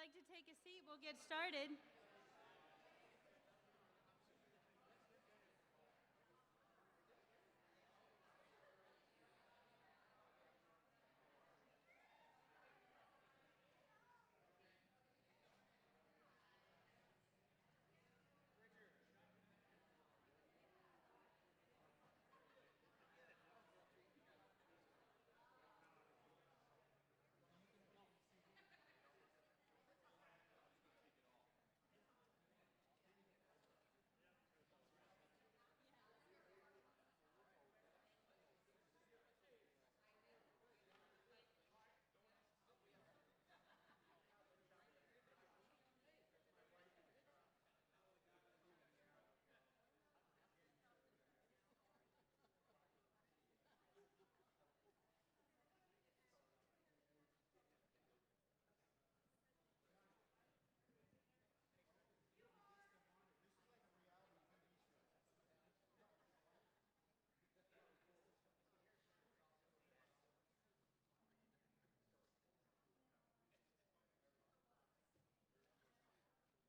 like to take a seat, we'll get started.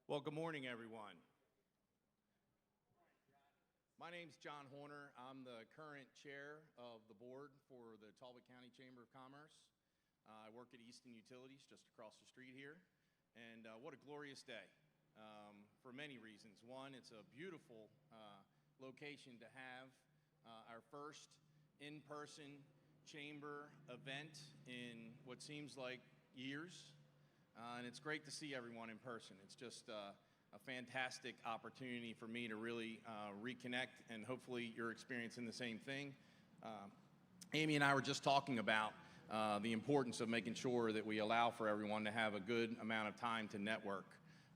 Well, good morning, everyone. My name's John Horner. I'm the current chair of the board for the Talbot County Chamber of Commerce. I work at Easton Utilities just across the street here. And what a glorious day for many reasons. One, it's a beautiful location to have our first in-person chamber event in what seems like years. And it's great to see everyone in person. It's just a fantastic opportunity for me to really reconnect, and hopefully you're experiencing the same thing. Amy and I were just talking about the importance of making sure that we allow for everyone to have a good amount of time to network.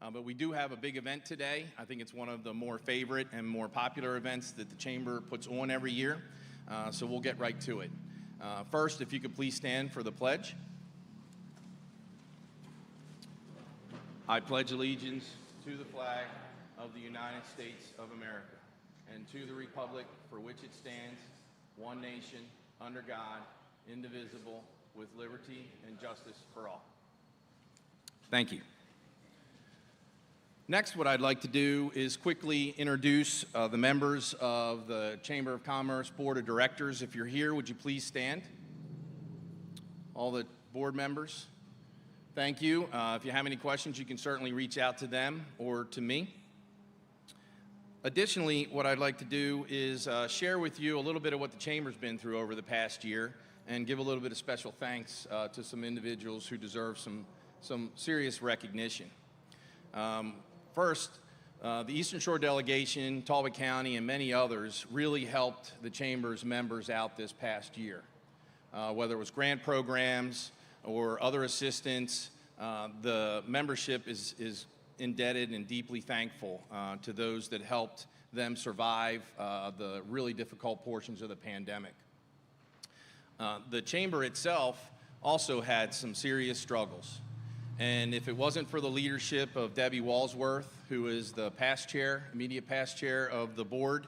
But we do have a big event today. I think it's one of the more favorite and more popular events that the Chamber puts on every year. So we'll get right to it. First, if you could please stand for the pledge. I pledge allegiance to the flag of the United States of America and to the republic for which it stands, one nation, under God, indivisible, with liberty and justice for all. Thank you. Next, what I'd like to do is quickly introduce the members of the Chamber of Commerce Board of Directors. If you're here, would you please stand? All the board members. Thank you. If you have any questions, you can certainly reach out to them or to me. Additionally, what I'd like to do is share with you a little bit of what the Chamber's been through over the past year and give a little bit of special thanks to some individuals who deserve some serious recognition. First, the Eastern Shore delegation, Talbot County, and many others really helped the Chamber's members out this past year. Whether it was grant programs or other assistance, the membership is indebted and deeply thankful to those that helped them survive the really difficult portions of the pandemic. The Chamber itself also had some serious struggles. And if it wasn't for the leadership of Debbie Walsworth, who is the past chair, immediate past chair of the board,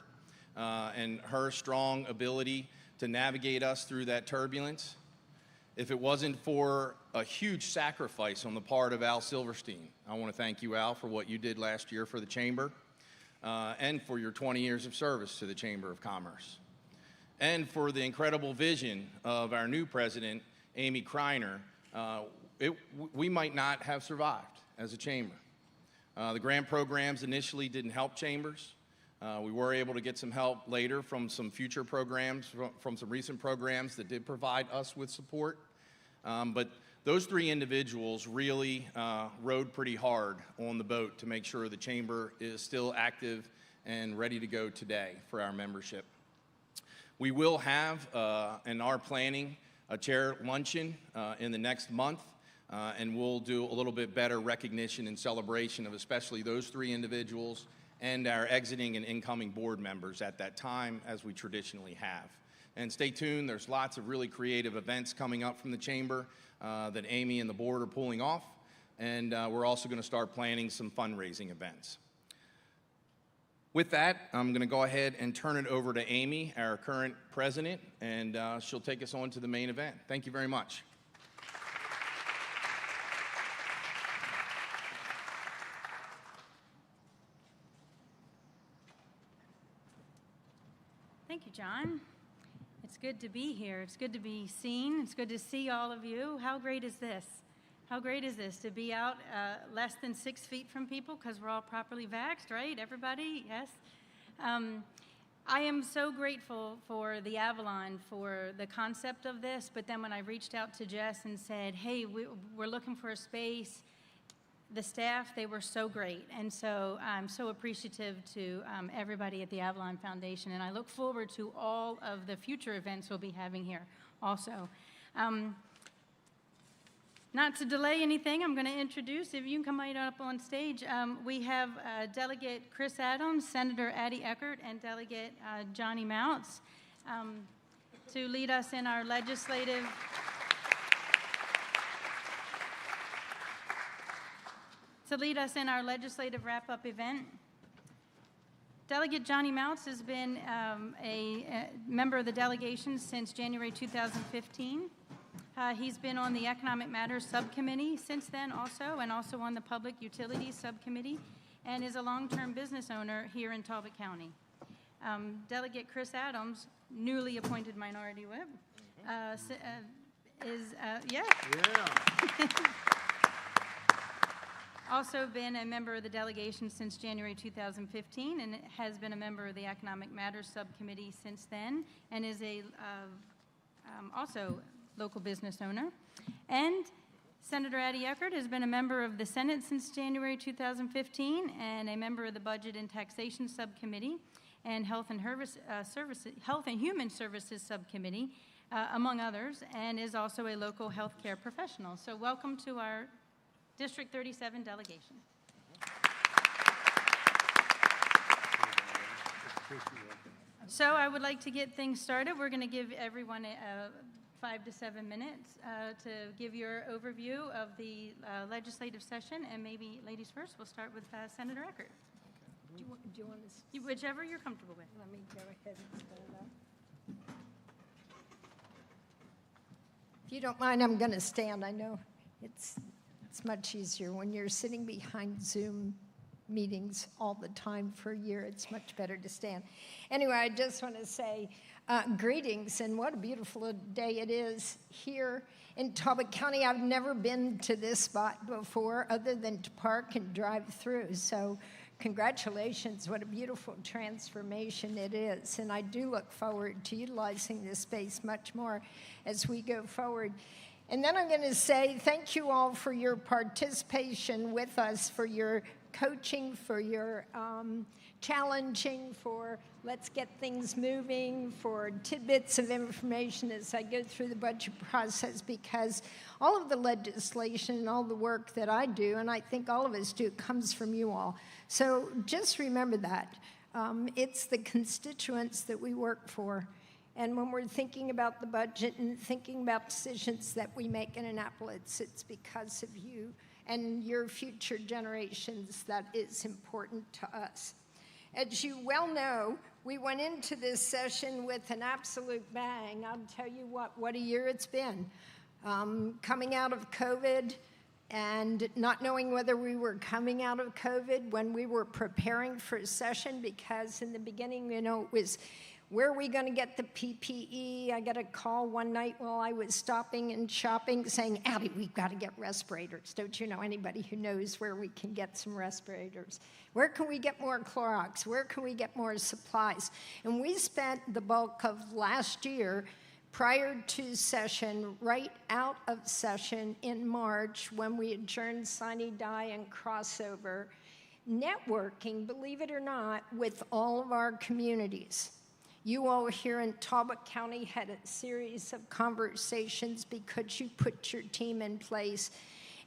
and her strong ability to navigate us through that turbulence, if it wasn't for a huge sacrifice on the part of Al Silverstein, I want to thank you, Al, for what you did last year for the Chamber and for your 20 years of service to the Chamber of Commerce, and for the incredible vision of our new president, Amy Kreiner. We might not have survived as a Chamber. The grant programs initially didn't help chambers. We were able to get some help later from some future programs, from some recent programs that did provide us with support. But those three individuals really rode pretty hard on the boat to make sure the Chamber is still active and ready to go today for our membership. We will have and are planning a chair luncheon in the next month. And we'll do a little bit better recognition and celebration of especially those three individuals and our exiting and incoming board members at that time, as we traditionally have. And stay tuned, there's lots of really creative events coming up from the Chamber that Amy and the board are pulling off. And we're also going to start planning some fundraising events. With that, I'm going to go ahead and turn it over to Amy, our current president, and she'll take us on to the main event. Thank you very much. Thank you, John. It's good to be here. It's good to be seen. It's good to see all of you. How great is this? How great is this to be out less than 6 feet from people because we're all properly vaxxed, right? Everybody? Yes? I am so grateful for the Avalon for the concept of this, but then when I reached out to Jess and said, hey, we're looking for a space, the staff, they were so great. And so I'm so appreciative to everybody at the Avalon Foundation, and I look forward to all of the future events we'll be having here also. Not to delay anything, I'm going to introduce, if you can come right up on stage, we have Delegate Chris Adams, Senator Addie Eckert, and Delegate Johnny Mounts to lead us in our legislative wrap-up event. Delegate Johnny Mounts has been a member of the delegation since January 2015. He's been on the Economic Matters Subcommittee since then also, and also on the Public Utilities Subcommittee, and is a long-term business owner here in Talbot County. Delegate Chris Adams, newly appointed Minority Whip, also been a member of the delegation since January 2015, and has been a member of the Economic Matters Subcommittee since then, and is a also local business owner. And Senator Addie Eckert has been a member of the Senate since January 2015, and a member of the Budget and Taxation Subcommittee and Health and Human Services Subcommittee, among others, and is also a local healthcare professional. So welcome to our District 37 delegation. So I would like to get things started. We're going to give everyone 5 to 7 minutes to give your overview of the legislative session, and maybe, ladies first, we'll start with Senator Eckert. Do you want to? Whichever you're comfortable with. Let me go ahead and pull it up. If you don't mind, I'm going to stand. I know it's much easier when you're sitting behind Zoom meetings all the time for a year. It's much better to stand. Anyway, I just want to say greetings, and what a beautiful day it is here in Talbot County. I've never been to this spot before other than to park and drive through. So congratulations, what a beautiful transformation it is. And I do look forward to utilizing this space much more as we go forward. And then I'm going to say thank you all for your participation with us, for your coaching, for your challenging, for let's get things moving, for tidbits of information as I go through the budget process, because all of the legislation and all the work that I do, and I think all of us do, comes from you all. So just remember that. It's the constituents that we work for. And when we're thinking about the budget and thinking about decisions that we make in Annapolis, it's because of you and your future generations that is important to us. As you well know, we went into this session with an absolute bang. I'll tell you what a year it's been. Coming out of COVID and not knowing whether we were coming out of COVID when we were preparing for a session, because in the beginning, it was, where are we going to get the PPE? I got a call one night while I was stopping and shopping saying, Abby, we've got to get respirators. Don't you know anybody who knows where we can get some respirators? Where can we get more Clorox? Where can we get more supplies? And we spent the bulk of last year prior to session, right out of session in March when we adjourned sine die and crossover, networking, believe it or not, with all of our communities. You all here in Talbot County had a series of conversations because you put your team in place.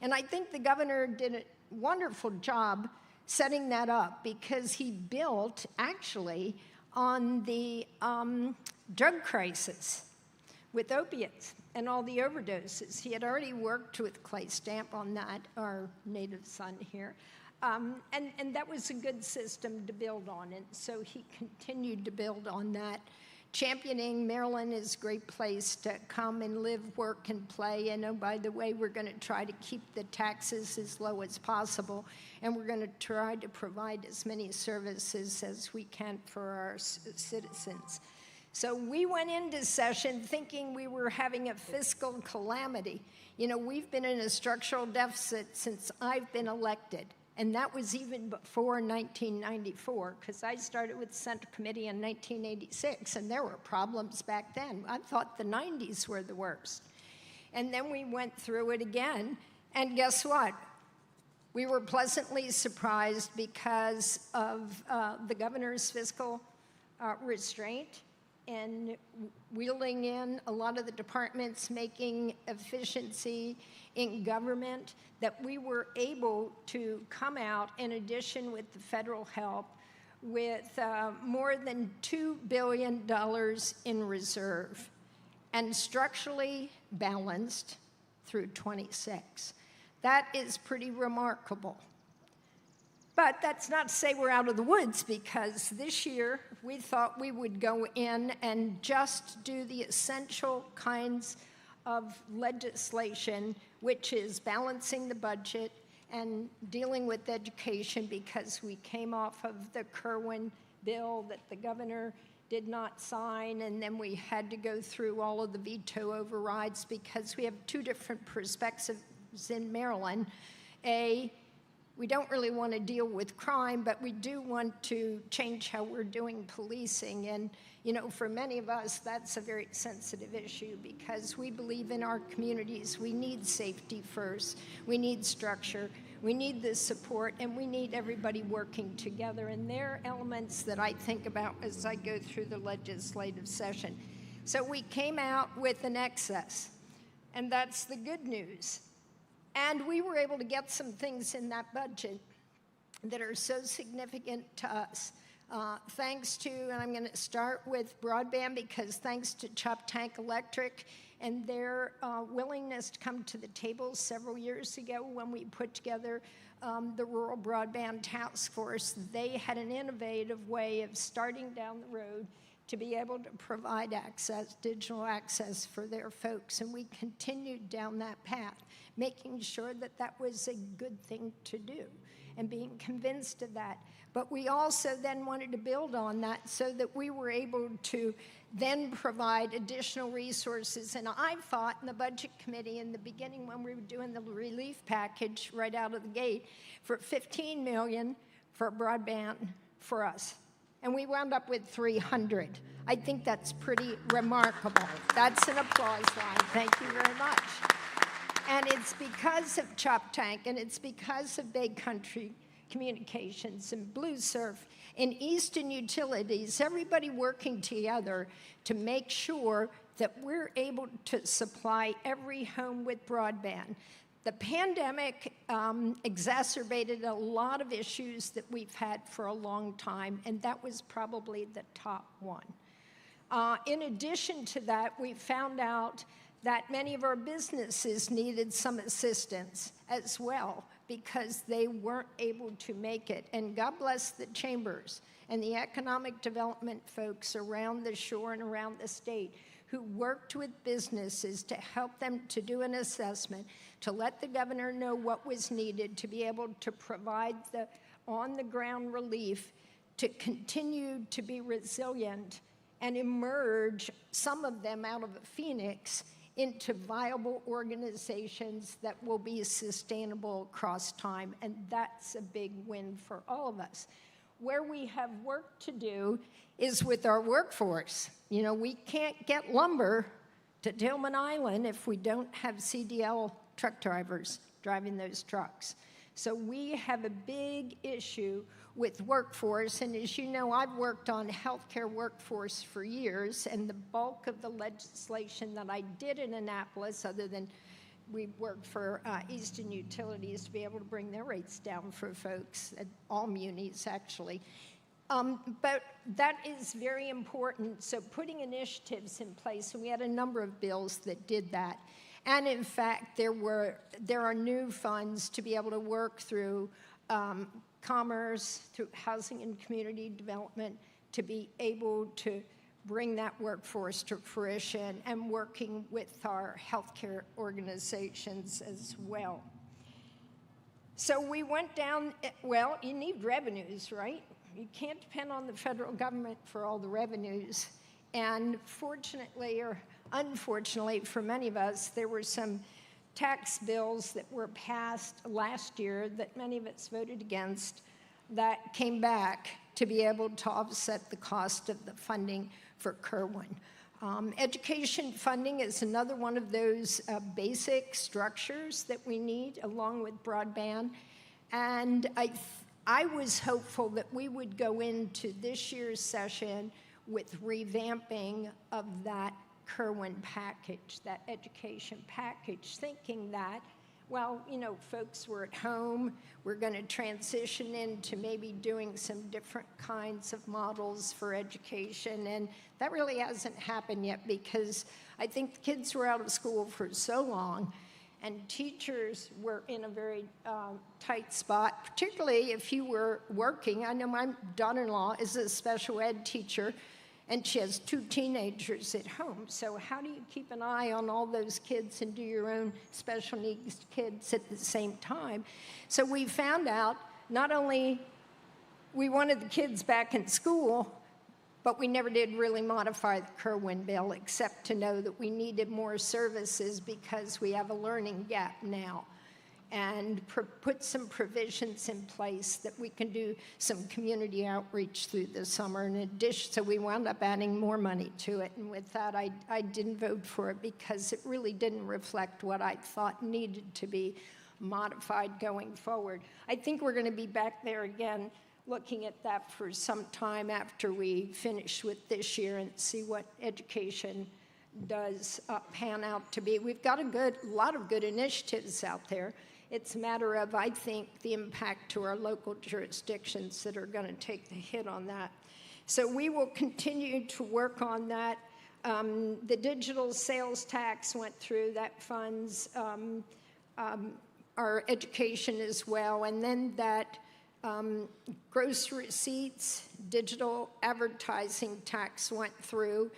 And I think the governor did a wonderful job setting that up, because he built actually on the drug crisis with opiates and all the overdoses. He had already worked with Clay Stamp on that, our native son here. And that was a good system to build on, and so he continued to build on that. Championing Maryland is a great place to come and live, work, and play. And oh, by the way, we're going to try to keep the taxes as low as possible, and we're going to try to provide as many services as we can for our citizens. So we went into session thinking we were having a fiscal calamity. You know, we've been in a structural deficit since I've been elected, and that was even before 1994, because I started with the Central Committee in 1986, and there were problems back then. I thought the 90s were the worst. And then we went through it again, and guess what? We were pleasantly surprised because of the governor's fiscal restraint and wheeling in a lot of the departments, making efficiency in government, that we were able to come out, in addition with the federal help, with more than $2 billion in reserve and structurally balanced through 26. That is pretty remarkable. But that's not to say we're out of the woods, because this year we thought we would go in and just do the essential kinds of legislation, which is balancing the budget and dealing with education, because we came off of the Kerwin bill that the governor did not sign, and then we had to go through all of the veto overrides because we have two different perspectives in Maryland. We don't really want to deal with crime, but we do want to change how we're doing policing. And, you know, for many of us, that's a very sensitive issue, because we believe in our communities. We need safety first. We need structure. We need the support, and we need everybody working together. And there are elements that I think about as I go through the legislative session. So we came out with an excess, and that's the good news. And we were able to get some things in that budget that are so significant to us. Thanks to, and I'm going to start with broadband, because thanks to Chop Tank Electric and their willingness to come to the table several years ago when we put together the Rural Broadband Task Force, they had an innovative way of starting down the road to be able to provide access, digital access for their folks. And we continued down that path, making sure that that was a good thing to do and being convinced of that. But we also then wanted to build on that so that we were able to then provide additional resources. And I fought in the Budget Committee in the beginning when we were doing the relief package right out of the gate for $15 million for broadband for us. And we wound up with 300. I think that's pretty remarkable. That's an applause line. Thank you very much. And it's because of Chop Tank, and it's because of Bay Country Communications and Blue Surf and Eastern Utilities, everybody working together to make sure that we're able to supply every home with broadband. The pandemic exacerbated a lot of issues that we've had for a long time, and that was probably the top one. In addition to that, we found out that many of our businesses needed some assistance as well, because they weren't able to make it. And God bless the chambers and the economic development folks around the shore and around the state who worked with businesses to help them to do an assessment, to let the governor know what was needed to be able to provide the on-the-ground relief, to continue to be resilient and emerge, some of them out of a phoenix, into viable organizations that will be sustainable across time. And that's a big win for all of us. Where we have work to do is with our workforce. You know, we can't get lumber to Tillman Island if we don't have CDL truck drivers driving those trucks. So we have a big issue with workforce, and as you know, I've worked on healthcare workforce for years, and the bulk of the legislation that I did in Annapolis, other than we worked for Eastern Utilities to be able to bring their rates down for folks, at all munis actually. But that is very important, so putting initiatives in place, and we had a number of bills that did that. And in fact, there are new funds to be able to work through commerce, through housing and community development, to be able to bring that workforce to fruition, and working with our healthcare organizations as well. So we went down, well, you need revenues, right? You can't depend on the federal government for all the revenues. And fortunately or unfortunately for many of us, there were some tax bills that were passed last year that many of us voted against that came back to be able to offset the cost of the funding for Kerwin. Education funding is another one of those basic structures that we need along with broadband. And I was hopeful that we would go into this year's session with revamping of that Kerwin package, that education package, thinking that, well, you know, folks were at home, we're going to transition into maybe doing some different kinds of models for education, and that really hasn't happened yet because I think the kids were out of school for so long, and teachers were in a very tight spot, particularly if you were working. I know my daughter-in-law is a special ed teacher, and she has 2 teenagers at home. So how do you keep an eye on all those kids and do your own special needs kids at the same time? So we found out not only we wanted the kids back in school, but we never did really modify the Kerwin bill except to know that we needed more services because we have a learning gap now, and put some provisions in place that we can do some community outreach through the summer in addition. So we wound up adding more money to it, and with that, I didn't vote for it because it really didn't reflect what I thought needed to be modified going forward. I think we're going to be back there again looking at that for some time after we finish with this year and see what education does pan out to be. We've got a lot of good initiatives out there. It's a matter of, I think, the impact to our local jurisdictions that are going to take the hit on that. So we will continue to work on that. The digital sales tax went through, that funds our education as well. And then that gross receipts, digital advertising tax went through.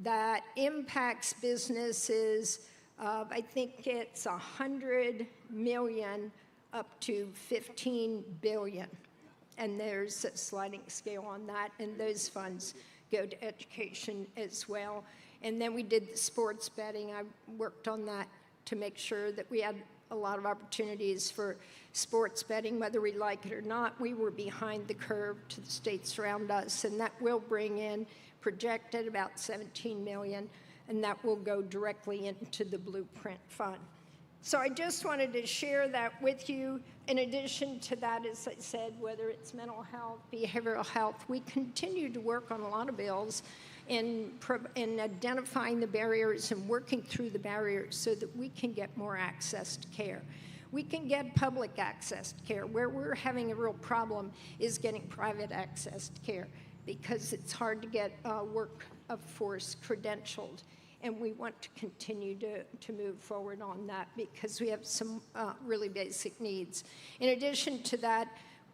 That impacts businesses. I think it's 100 million up to 15 billion. And there's a sliding scale on that, and those funds go to education as well. And then we did the sports betting. I worked on that to make sure that we had a lot of opportunities for sports betting, whether we like it or not. We were behind the curve to the states around us, and that will bring in, projected, about 17 million, and that will go directly into the Blueprint Fund. So I just wanted to share that with you. In addition to that, as I said, whether it's mental health, behavioral health, we continue to work on a lot of bills in identifying the barriers and working through the barriers so that we can get more access to care. We can get public access to care. Where we're having a real problem is getting private access to care because it's hard to get workforce credentialed. And we want to continue to move forward on that because we have some really basic needs. In addition to that,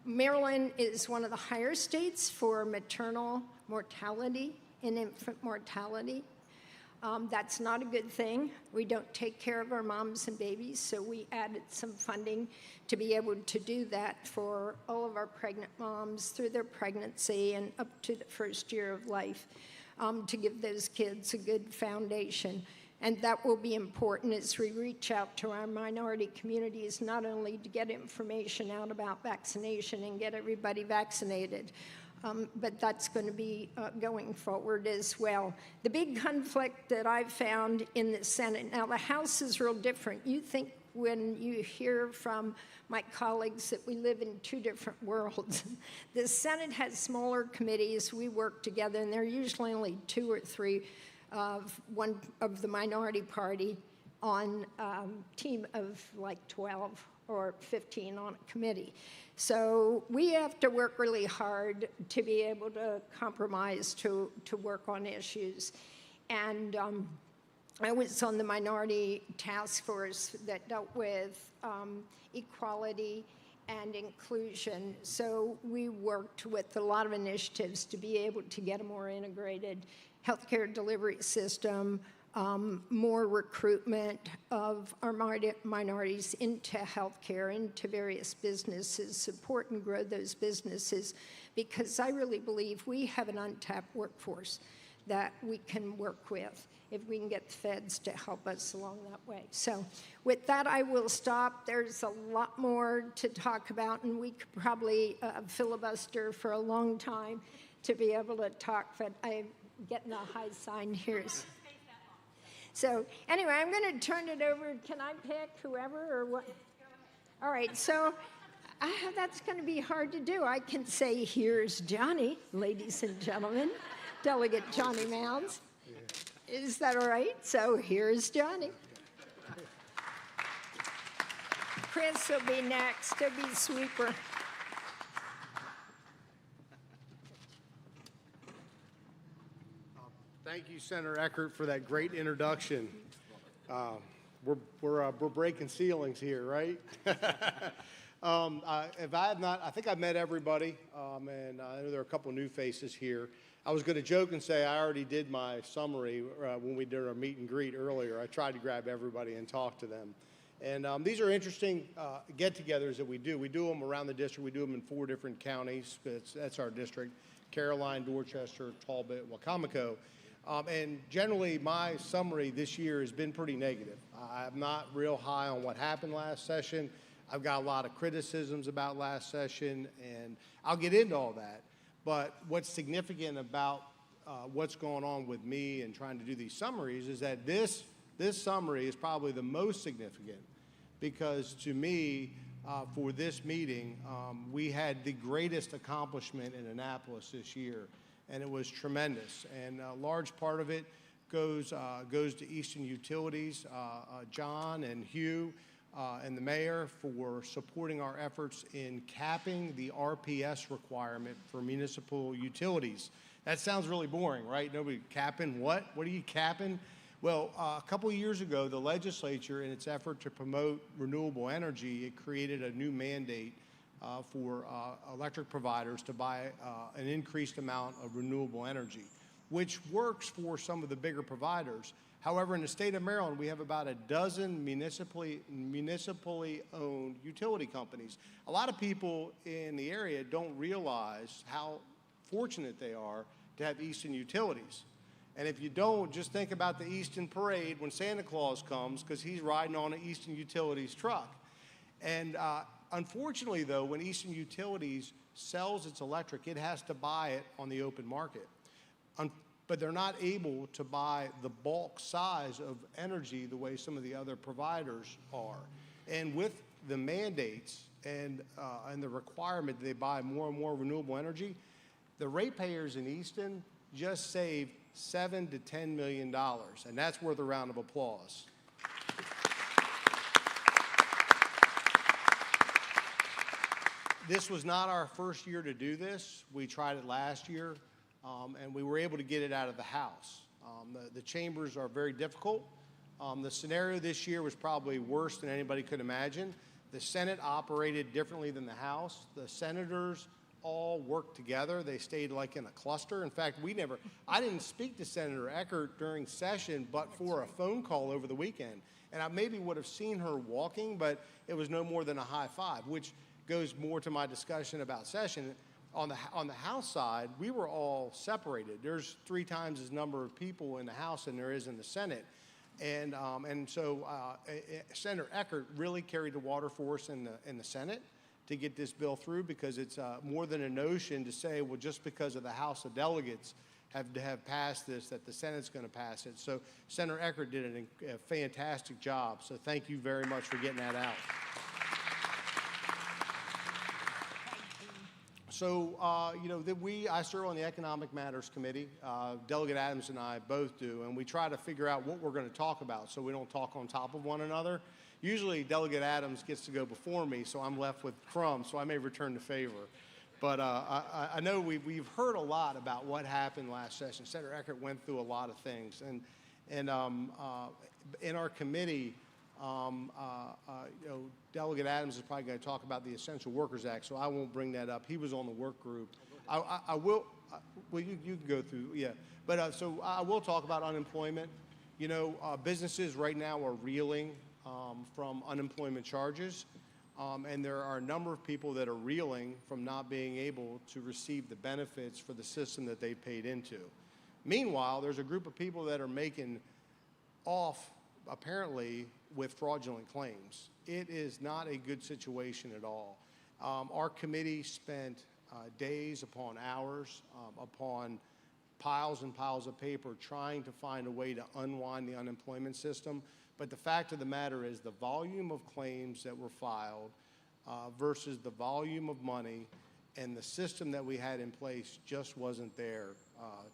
Maryland is one of the higher states for maternal mortality and infant mortality. That's not a good thing. We don't take care of our moms and babies, so we added some funding to be able to do that for all of our pregnant moms through their pregnancy and up to the first year of life. To give those kids a good foundation. And that will be important as we reach out to our minority communities, not only to get information out about vaccination and get everybody vaccinated, but that's going to be going forward as well. The big conflict that I've found in the Senate, now the House is real different. You think when you hear from my colleagues that we live in 2 different worlds. The Senate has smaller committees. We work together, and there are usually only 2 or 3 of one of the minority party on a team of like 12 or 15 on a committee. So we have to work really hard to be able to compromise to work on issues. And I was on the minority task force that dealt with equality and inclusion. So we worked with a lot of initiatives to be able to get a more integrated healthcare delivery system, more recruitment of our minorities into healthcare, into various businesses, support and grow those businesses, because I really believe we have an untapped workforce that we can work with if we can get the feds to help us along that way. So with that, I will stop. There's a lot more to talk about, and we could probably filibuster for a long time to be able to talk, but I'm getting a high sign here. So anyway, I'm going to turn it over. Can I pick whoever or what? All right, so that's going to be hard to do. I can say, here's Johnny, ladies and gentlemen, Delegate Johnny Mounds. Is that all right? So here's Johnny. Chris will be next. He'll be sweeper. Thank you, Senator Eckert, for that great introduction. We're breaking ceilings here, right? If I have not, I think I've met everybody, and I know there are a couple new faces here. I was going to joke and say I already did my summary when we did our meet and greet earlier. I tried to grab everybody and talk to them. And these are interesting get-togethers that we do. We do them around the district. We do them in 4 different counties. That's our district: Caroline, Dorchester, Talbot, Wacomico. And generally, my summary this year has been pretty negative. I'm not real high on what happened last session. I've got a lot of criticisms about last session, and I'll get into all that. But what's significant about what's going on with me and trying to do these summaries is that this summary is probably the most significant, because to me, for this meeting, we had the greatest accomplishment in Annapolis this year, and it was tremendous. And a large part of it goes to Eastern Utilities, John and Hugh, and the mayor for supporting our efforts in capping the RPS requirement for municipal utilities. That sounds really boring, right? Nobody capping what? What are you capping? Well, a couple of years ago, the legislature, in its effort to promote renewable energy, it created a new mandate for electric providers to buy an increased amount of renewable energy, which works for some of the bigger providers. However, in the state of Maryland, we have about a dozen municipally owned utility companies. A lot of people in the area don't realize how fortunate they are to have Eastern Utilities. And if you don't, just think about the Eastern Parade when Santa Claus comes, because he's riding on an Eastern Utilities truck. And unfortunately, though, when Eastern Utilities sells its electric, it has to buy it on the open market. But they're not able to buy the bulk size of energy the way some of the other providers are. And with the mandates and the requirement that they buy more and more renewable energy, the ratepayers in Easton just saved $7 to $10 million, and that's worth a round of applause. This was not our first year to do this. We tried it last year. And we were able to get it out of the House. The chambers are very difficult. The scenario this year was probably worse than anybody could imagine. The Senate operated differently than the House. The senators all worked together. They stayed like in a cluster. In fact, I didn't speak to Senator Eckert during session but for a phone call over the weekend. And I maybe would have seen her walking, but it was no more than a high five, which goes more to my discussion about session. On the House side, we were all separated. There's 3 times as number of people in the House than there is in the Senate. And so Senator Eckert really carried the water for us in the Senate to get this bill through, because it's more than a notion to say, well, just because of the House of Delegates have passed this, that the Senate's going to pass it. So Senator Eckert did a fantastic job. So thank you very much for getting that out. So, I serve on the Economic Matters Committee. Delegate Adams and I both do, and we try to figure out what we're going to talk about so we don't talk on top of one another. Usually, Delegate Adams gets to go before me, so I'm left with crumbs, so I may return the favor. But I know we've heard a lot about what happened last session. Senator Eckert went through a lot of things, and in our committee, Delegate Adams is probably going to talk about the Essential Workers Act, so I won't bring that up. He was on the work group. I will. Well, you can go through, yeah. But so I will talk about unemployment. Businesses right now are reeling from unemployment charges, and there are a number of people that are reeling from not being able to receive the benefits for the system that they paid into. Meanwhile, there's a group of people that are making off, apparently, with fraudulent claims. It is not a good situation at all. Our committee spent days upon hours, upon piles and piles of paper trying to find a way to unwind the unemployment system. But the fact of the matter is the volume of claims that were filed versus the volume of money and the system that we had in place just wasn't there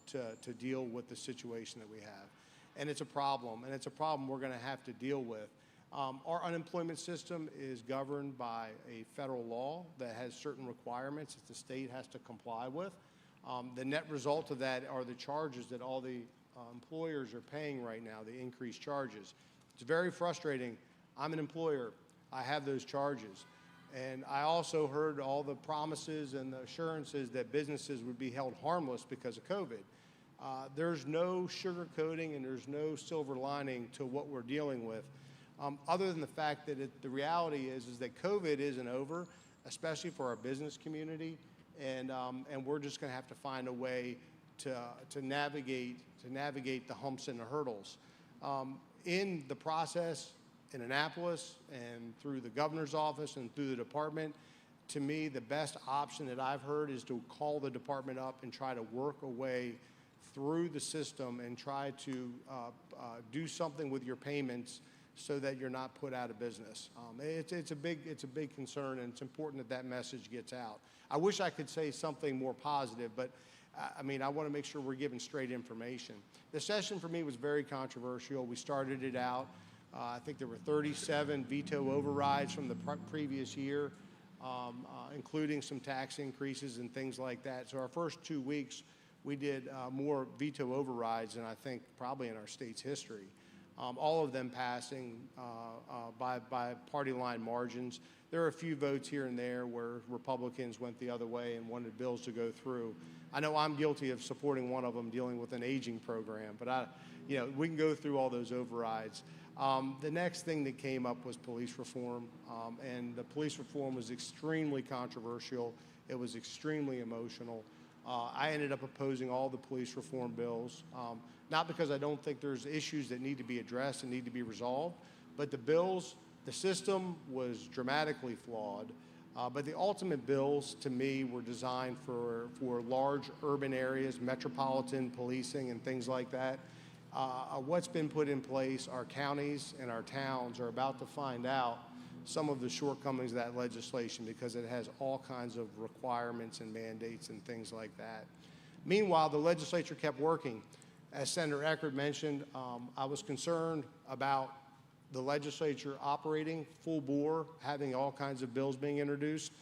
to deal with the situation that we have. And it's a problem, and it's a problem we're going to have to deal with. Our unemployment system is governed by a federal law that has certain requirements that the state has to comply with. The net result of that are the charges that all the employers are paying right now, the increased charges. It's very frustrating. I'm an employer. I have those charges. And I also heard all the promises and the assurances that businesses would be held harmless because of COVID. There's no sugarcoating and there's no silver lining to what we're dealing with, other than the fact that the reality is that COVID isn't over, especially for our business community, and we're just going to have to find a way to navigate the humps and the hurdles. In the process, in Annapolis and through the governor's office and through the department, to me, the best option that I've heard is to call the department up and try to work a way through the system and try to do something with your payments so that you're not put out of business. It's a big concern, and it's important that message gets out. I wish I could say something more positive, but I mean, I want to make sure we're giving straight information. The session for me was very controversial. We started it out. I think there were 37 veto overrides from the previous year, including some tax increases and things like that. So our first 2 weeks, we did more veto overrides than I think probably in our state's history. All of them passing by party line margins. There are a few votes here and there where Republicans went the other way and wanted bills to go through. I know I'm guilty of supporting one of them dealing with an aging program, but we can go through all those overrides. The next thing that came up was police reform, and the police reform was extremely controversial. It was extremely emotional. I ended up opposing all the police reform bills, not because I don't think there's issues that need to be addressed and need to be resolved, but the system was dramatically flawed. But the ultimate bills, to me, were designed for large urban areas, metropolitan policing and things like that. What's been put in place, our counties and our towns are about to find out some of the shortcomings of that legislation because it has all kinds of requirements and mandates and things like that. Meanwhile, the legislature kept working. As Senator Eckert mentioned, I was concerned about the legislature operating full bore, having all kinds of bills being introduced.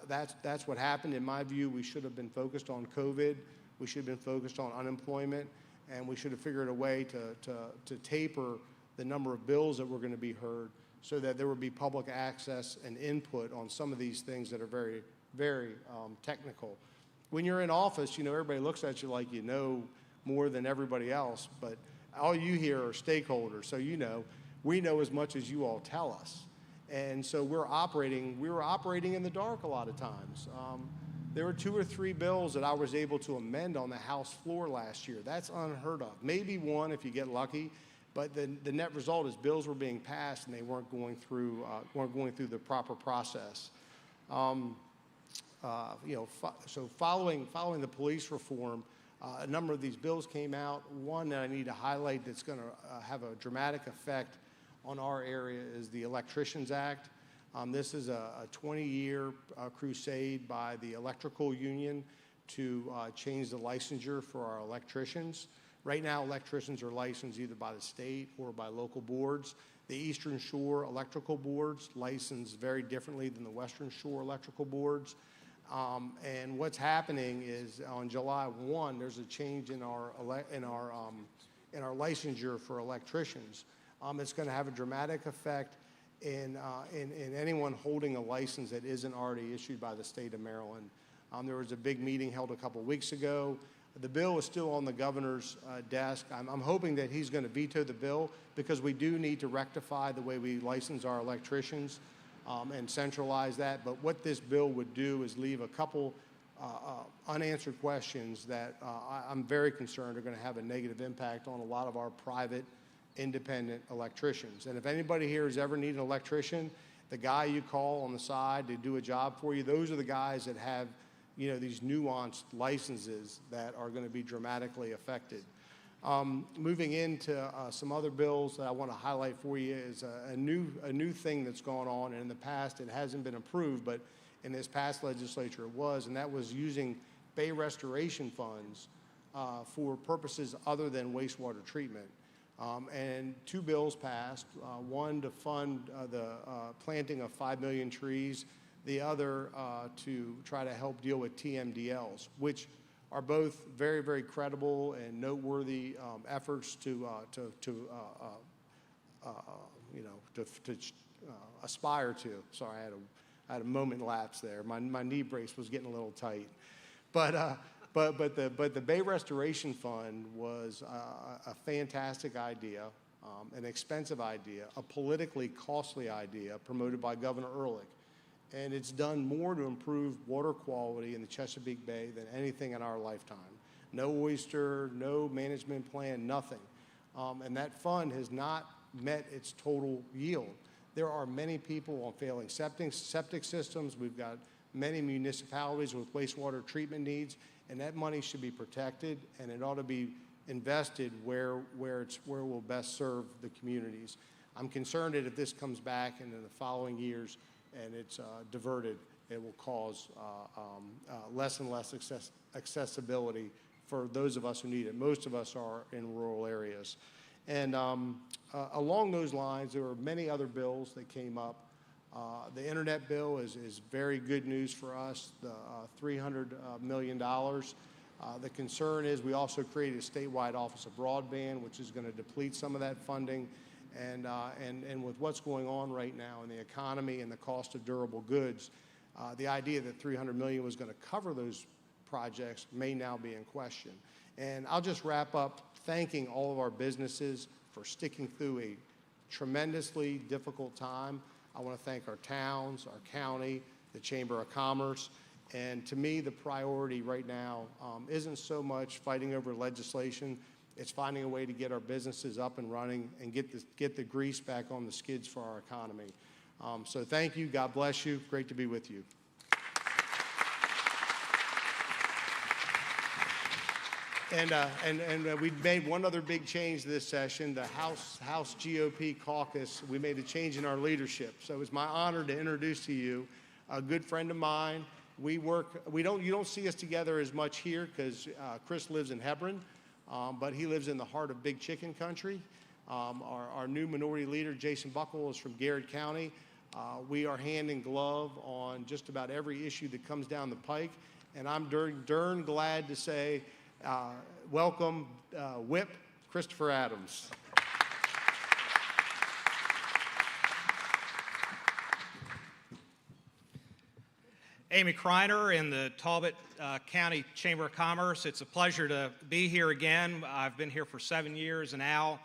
That's what happened. In my view, we should have been focused on COVID. We should have been focused on unemployment. And we should have figured a way to taper the number of bills that were going to be heard so that there would be public access and input on some of these things that are very, very technical. When you're in office, everybody looks at you like you know more than everybody else, but all you hear are stakeholders, so we know as much as you all tell us. And so we were operating in the dark a lot of times. There were 2 or 3 bills that I was able to amend on the House floor last year. That's unheard of. Maybe one if you get lucky, but the net result is bills were being passed and they weren't going through the proper process. So following the police reform, a number of these bills came out. One that I need to highlight that's going to have a dramatic effect on our area is the Electricians Act. This is a 20-year crusade by the electrical union to change the licensure for our electricians. Right now, electricians are licensed either by the state or by local boards. The Eastern Shore electrical boards license very differently than the Western Shore electrical boards. And what's happening is on July 1, there's a change in our licensure for electricians. It's going to have a dramatic effect in anyone holding a license that isn't already issued by the state of Maryland. There was a big meeting held a couple weeks ago. The bill is still on the governor's desk. I'm hoping that he's going to veto the bill because we do need to rectify the way we license our electricians and centralize that. But what this bill would do is leave a couple unanswered questions that I'm very concerned are going to have a negative impact on a lot of our private independent electricians. And if anybody here has ever needed an electrician, the guy you call on the side to do a job for you, those are the guys that have, you know, these nuanced licenses that are going to be dramatically affected. Moving into some other bills that I want to highlight for you is a new thing that's gone on, and in the past it hasn't been approved, but in this past legislature it was, and that was using bay restoration funds for purposes other than wastewater treatment. And two bills passed, one to fund the planting of 5 million trees, the other to try to help deal with TMDLs, which are both very, very credible and noteworthy efforts to aspire to. Sorry, I had a moment lapse there. My knee brace was getting a little tight, but the Bay Restoration Fund was a fantastic idea, an expensive idea, a politically costly idea promoted by Governor Ehrlich. And it's done more to improve water quality in the Chesapeake Bay than anything in our lifetime. No oyster, no management plan, nothing. And that fund has not met its total yield. There are many people on failing septic systems. We've got many municipalities with wastewater treatment needs, and that money should be protected, and it ought to be invested where it will best serve the communities. I'm concerned that if this comes back and in the following years and it's diverted, it will cause less and less accessibility for those of us who need it. Most of us are in rural areas. And along those lines, there were many other bills that came up. The internet bill is very good news for us, the $300 million. The concern is we also created a statewide office of broadband, which is going to deplete some of that funding. And with what's going on right now in the economy and the cost of durable goods, the idea that $300 million was going to cover those projects may now be in question. And I'll just wrap up thanking all of our businesses for sticking through a tremendously difficult time. I want to thank our towns, our county, the Chamber of Commerce. And to me, the priority right now isn't so much fighting over legislation. It's finding a way to get our businesses up and running and get the grease back on the skids for our economy. So thank you. God bless you. Great to be with you. And we made one other big change this session. The House GOP caucus, we made a change in our leadership. So it's my honor to introduce to you a good friend of mine. You don't see us together as much here because Chris lives in Hebron. But he lives in the heart of Big Chicken Country. Our new minority leader, Jason Buckle, is from Garrett County. We are hand in glove on just about every issue that comes down the pike. And I'm darn glad to say, welcome, Whip Christopher Adams. Amy Kreiner in the Talbot County Chamber of Commerce. It's a pleasure to be here again. I've been here for 7 years, and Al,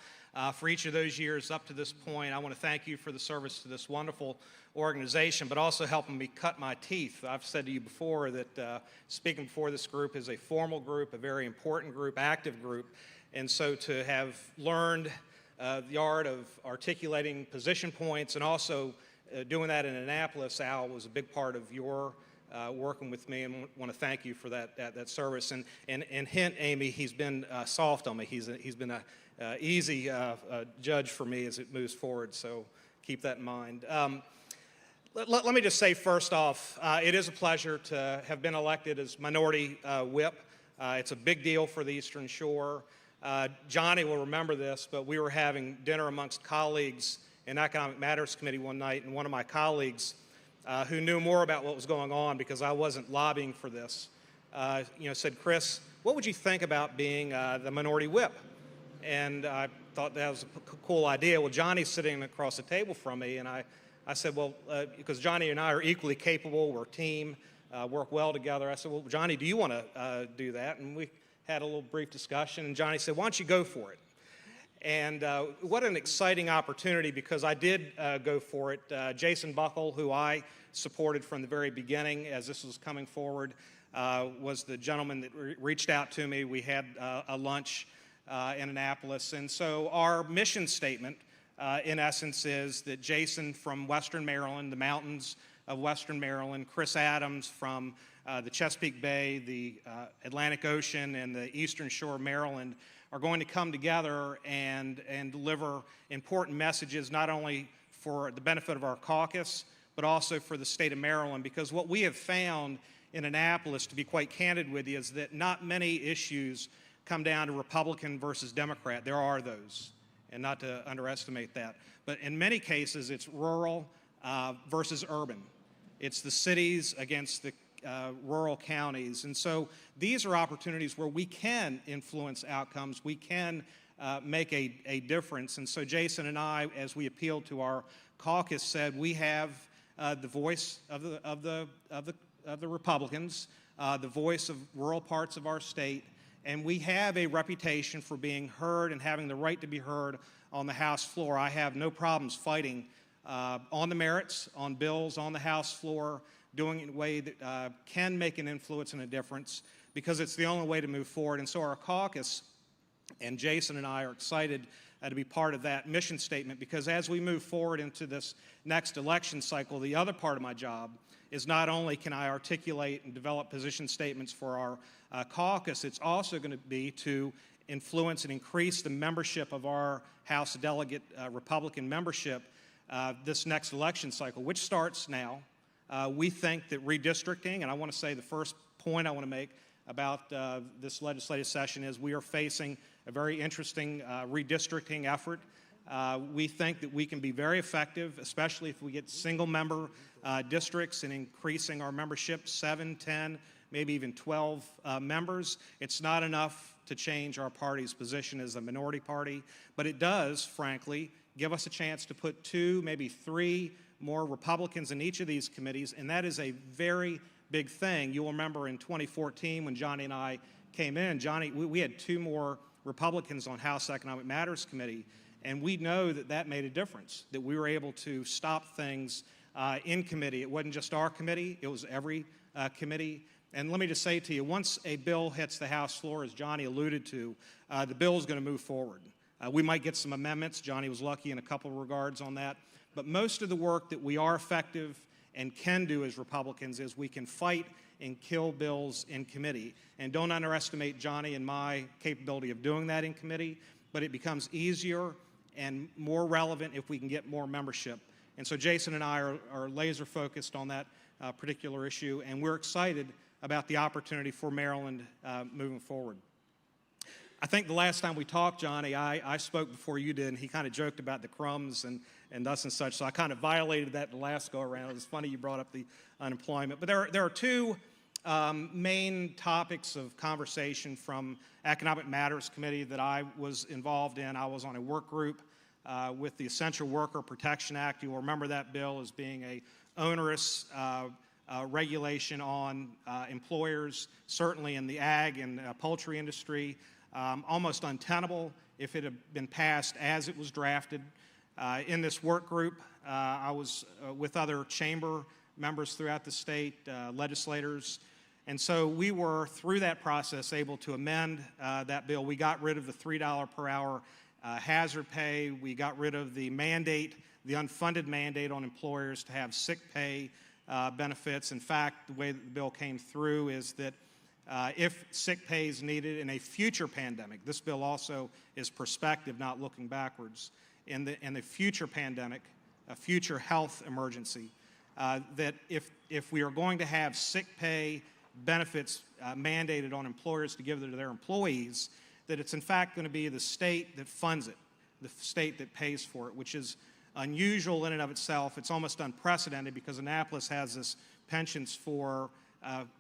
for each of those years up to this point, I want to thank you for the service to this wonderful organization, but also helping me cut my teeth. I've said to you before that speaking before this group is a formal group, a very important group, active group, and so to have learned the art of articulating position points and also doing that in Annapolis, Al, was a big part of your working with me, and want to thank you for that service. And hint, Amy, he's been soft on me. He's been a easy judge for me as it moves forward. So keep that in mind. Let me just say first off, it is a pleasure to have been elected as minority whip. It's a big deal for the Eastern Shore. Johnny will remember this, but we were having dinner amongst colleagues in Economic Matters Committee one night, and one of my colleagues who knew more about what was going on because I wasn't lobbying for this, said, "Chris, what would you think about being the minority whip?" And I thought that was a cool idea. Well, Johnny's sitting across the table from me, and I said, well, because Johnny and I are equally capable, we're a team, work well together. I said, well, Johnny, do you want to do that? And we had a little brief discussion, and Johnny said, why don't you go for it? And what an exciting opportunity, because I did go for it. Jason Buckle, who I supported from the very beginning as this was coming forward, was the gentleman that reached out to me. We had a lunch in Annapolis. And so our mission statement, in essence, is that Jason from Western Maryland, the mountains of Western Maryland, Chris Adams from the Chesapeake Bay, the Atlantic Ocean, and the Eastern Shore of Maryland are going to come together and deliver important messages, not only for the benefit of our caucus, but also for the state of Maryland. Because what we have found in Annapolis, to be quite candid with you, is that not many issues come down to Republican versus Democrat. There are those, and not to underestimate that. But in many cases, it's rural versus urban. It's the cities against the rural counties. And so these are opportunities where we can influence outcomes. We can make a difference. And so Jason and I, as we appealed to our caucus, said we have the voice of the Republicans, the voice of rural parts of our state, and we have a reputation for being heard and having the right to be heard on the House floor. I have no problems fighting on the merits, on bills on the House floor, doing it in a way that can make an influence and a difference, because it's the only way to move forward. And so our caucus, and Jason and I, are excited to be part of that mission statement, because as we move forward into this next election cycle, the other part of my job is not only can I articulate and develop position statements for our caucus, it's also going to be to influence and increase the membership of our House delegate Republican membership this next election cycle, which starts now. We think that redistricting, and I want to say the first point I want to make about this legislative session is we are facing a very interesting redistricting effort. We think that we can be very effective, especially if we get single-member districts, and increasing our membership 7, 10, maybe even 12 members. It's not enough to change our party's position as a minority party, but it does, frankly, give us a chance to put 2, maybe 3 more Republicans in each of these committees, and that is a very big thing. You'll remember in 2014 when Johnny and I came in, we had 2 more Republicans on House Economic Matters Committee, and we know that that made a difference, that we were able to stop things in committee. It wasn't just our committee, it was every committee. And let me just say to you, once a bill hits the House floor, as Johnny alluded to, the bill is going to move forward. We might get some amendments. Johnny was lucky in a couple of regards on that. But most of the work that we are effective and can do as Republicans is we can fight and kill bills in committee. And don't underestimate Johnny and my capability of doing that in committee, but it becomes easier and more relevant if we can get more membership. And so Jason and I are laser focused on that particular issue, and we're excited about the opportunity for Maryland moving forward. I think the last time we talked, Johnny, I spoke before you did, and he kind of joked about the crumbs and thus and such, so I kind of violated that the last go-around. It was funny you brought up the unemployment. But there are 2 main topics of conversation from Economic Matters Committee that I was involved in. I was on a work group with the Essential Worker Protection Act. You'll remember that bill as being a onerous regulation on employers, certainly in the ag and poultry industry. Almost untenable if it had been passed as it was drafted. In this work group, I was with other chamber members throughout the state, legislators, and so we were, through that process, able to amend that bill. We got rid of the $3 per hour hazard pay. We got rid of the mandate, the unfunded mandate on employers to have sick pay benefits. In fact, the way that the bill came through is that if sick pay is needed in a future pandemic, this bill also is prospective, not looking backwards, in the future pandemic, a future health emergency, that if we are going to have sick pay benefits mandated on employers to give to their employees, that it's in fact going to be the state that funds it, the state that pays for it, which is unusual in and of itself. It's almost unprecedented because Annapolis has this penchant for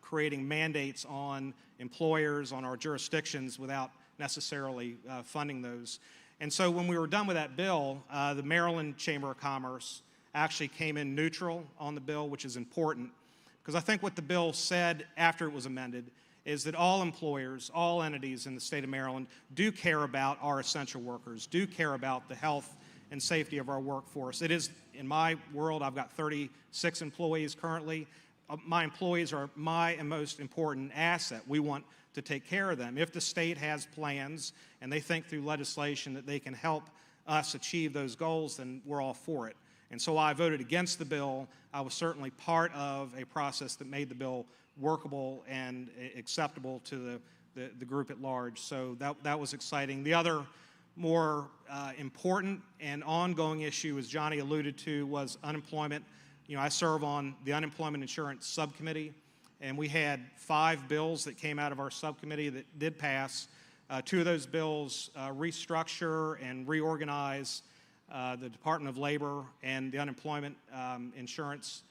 creating mandates on employers, on our jurisdictions, without necessarily funding those. And so when we were done with that bill, the Maryland Chamber of Commerce actually came in neutral on the bill, which is important, because I think what the bill said after it was amended is that all employers, all entities in the state of Maryland do care about our essential workers, do care about the health and safety of our workforce. It is, in my world, I've got 36 employees currently. my employees are my most important asset. We want to take care of them. If the state has plans and they think through legislation that they can help us achieve those goals, then we're all for it. And so I voted against the bill. I was certainly part of a process that made the bill workable and acceptable to the group at large. So that was exciting. The other more important and ongoing issue, as Johnny alluded to, was unemployment. I serve on the Unemployment Insurance Subcommittee, and we had 5 bills that came out of our subcommittee that did pass. 2 of those bills restructure and reorganize the Department of Labor and the Unemployment Insurance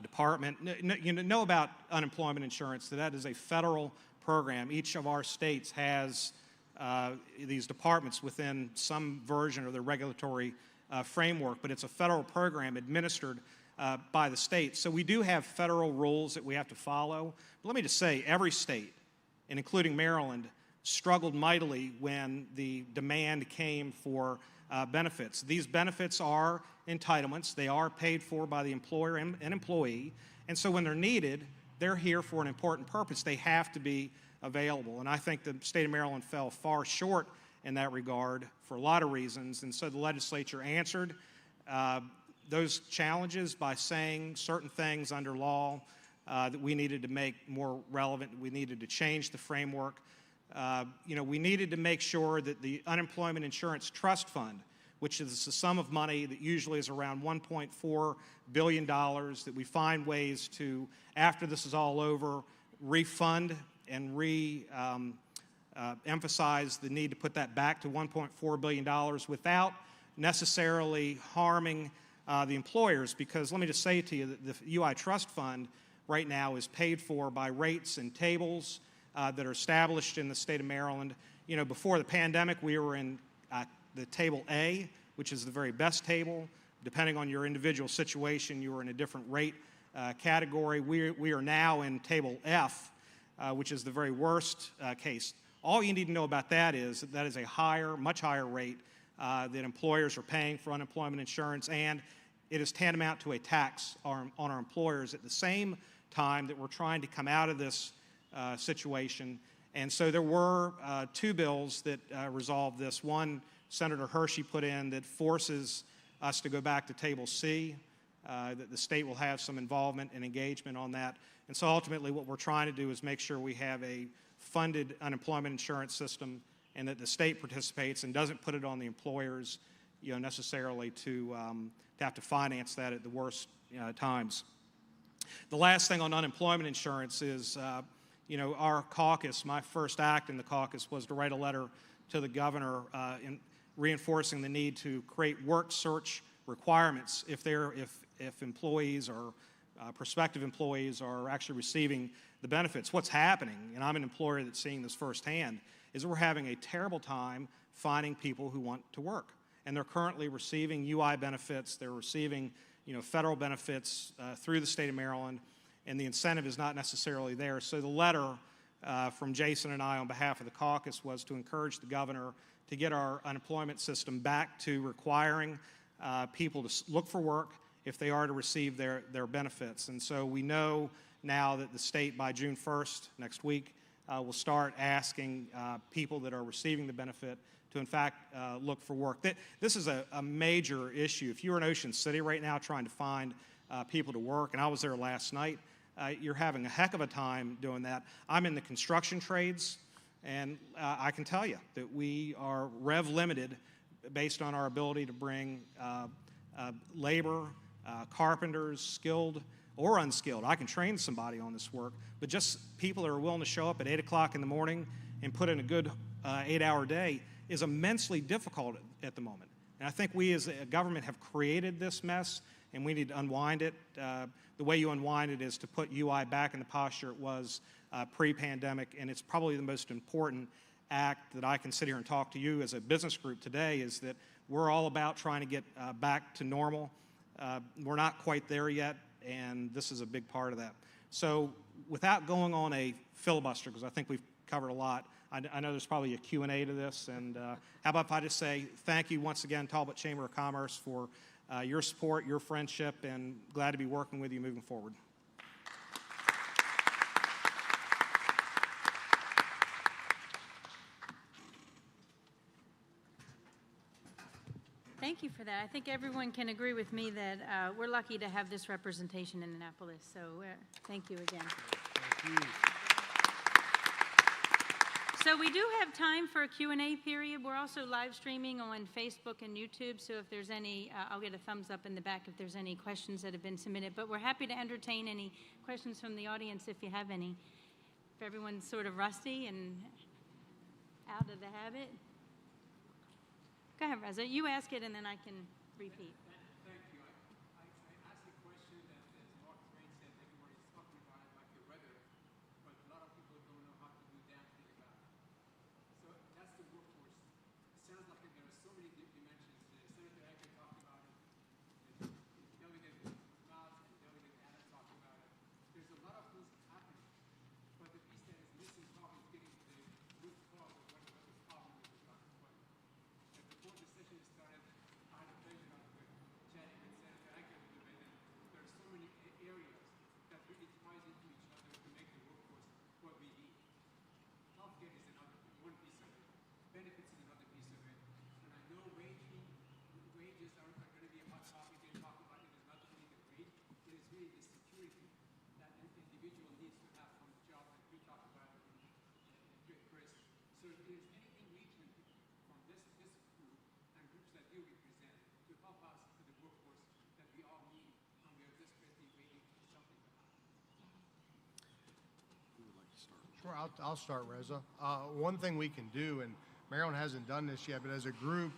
Department. You know about unemployment insurance, that is a federal program. Each of our states has these departments within some version of the regulatory framework, but it's a federal program administered by the state. So we do have federal rules that we have to follow. But let me just say, every state, and including Maryland, struggled mightily when the demand came for benefits. These benefits are entitlements. They are paid for by the employer and employee. And so when they're needed, they're here for an important purpose. They have to be available. And I think the state of Maryland fell far short in that regard for a lot of reasons. And so the legislature answered those challenges by saying certain things under law that we needed to make more relevant. We needed to change the framework. We needed to make sure that the Unemployment Insurance Trust Fund, which is the sum of money that usually is around $1.4 billion, that we find ways to, after this is all over, refund and emphasize the need to put that back to $1.4 billion without necessarily harming the employers. Because let me just say to you that the UI Trust Fund right now is paid for by rates and tables that are established in the state of Maryland. Before the pandemic, we were in the Table A, which is the very best table. Depending on your individual situation, you were in a different rate category. We are now in Table F, which is the very worst case. All you need to know about that is a higher, much higher rate that employers are paying for unemployment insurance, and it is tantamount to a tax on our employers at the same time that we're trying to come out of this situation. And so there were 2 bills that resolved this. One, Senator Hershey put in that forces us to go back to Table C, that the state will have some involvement and engagement on that. And so ultimately what we're trying to do is make sure we have a funded unemployment insurance system and that the state participates and doesn't put it on the employers necessarily to have to finance that at the worst times. The last thing on unemployment insurance is our caucus, my first act in the caucus was to write a letter to the governor in reinforcing the need to create work search requirements if employees or prospective employees are actually receiving the benefits. What's happening, and I'm an employer that's seeing this firsthand, is we're having a terrible time finding people who want to work. And they're currently receiving UI benefits, they're receiving federal benefits through the state of Maryland, and the incentive is not necessarily there. So the letter from Jason and I on behalf of the caucus was to encourage the governor to get our unemployment system back to requiring people to look for work if they are to receive their benefits. And so we know now that the state by June 1st, next week, will start asking people that are receiving the benefit to in fact look for work. This is a major issue. If you're in Ocean City right now trying to find people to work, and I was there last night, you're having a heck of a time doing that. I'm in the construction trades, and I can tell you that we are rev limited based on our ability to bring labor, carpenters, skilled or unskilled. I can train somebody on this work, but just people that are willing to show up at 8 o'clock in the morning and put in a good 8-hour day is immensely difficult at the moment. And I think we as a government have created this mess, and we need to unwind it. The way you unwind it is to put UI back in the posture it was pre-pandemic, and it's probably the most important act that I can sit here and talk to you as a business group today, is that we're all about trying to get back to normal. We're not quite there yet, and this is a big part of that. So without going on a filibuster, because I think we've covered a lot, I know there's probably a Q&A to this, and how about if I just say thank you once again, Talbot Chamber of Commerce, for your support, your friendship, and glad to be working with you moving forward. Thank you for that. I think everyone can agree with me that we're lucky to have this representation in Annapolis, so thank you again. Thank you. So we do have time for a Q&A period. We're also live streaming on Facebook and YouTube, so if there's any, I'll get a thumbs up in the back if there's any questions that have been submitted. But we're happy to entertain any questions from the audience if you have any. If everyone's sort of rusty and out of the habit. Go ahead, Reza. You ask it, and then I can repeat. Thank you. I asked a question that, as Mark Twain said, everybody's talking about it like the weather, but a lot of people don't know how to do damn thing about it. So that's the workforce. It sounds like there are so many dimensions. Senator Ecker talked about it. Delegate Miles and Delegate Adams talked about it. There's a lot of things happening, but the piece that is missing probably is getting to the root cause of what the problem is with unemployment. And before the session started, I had the pleasure of chatting with Senator Ecker a little bit, and there are so many areas that really ties into each other to make the workforce what we need. Healthcare is one piece of it. Benefits is another piece of it. And I know wages are going to be a hot topic. They talk about it is not only the rate, it is really the security that an individual needs to have from the job that we talked about with Chris. So if there's anything we can do from this group and groups that you represent to help us for the workforce that we all need and we are desperately waiting for something to happen. Sure, I'll start, Reza. One thing we can do, and Maryland hasn't done this yet, but as a group,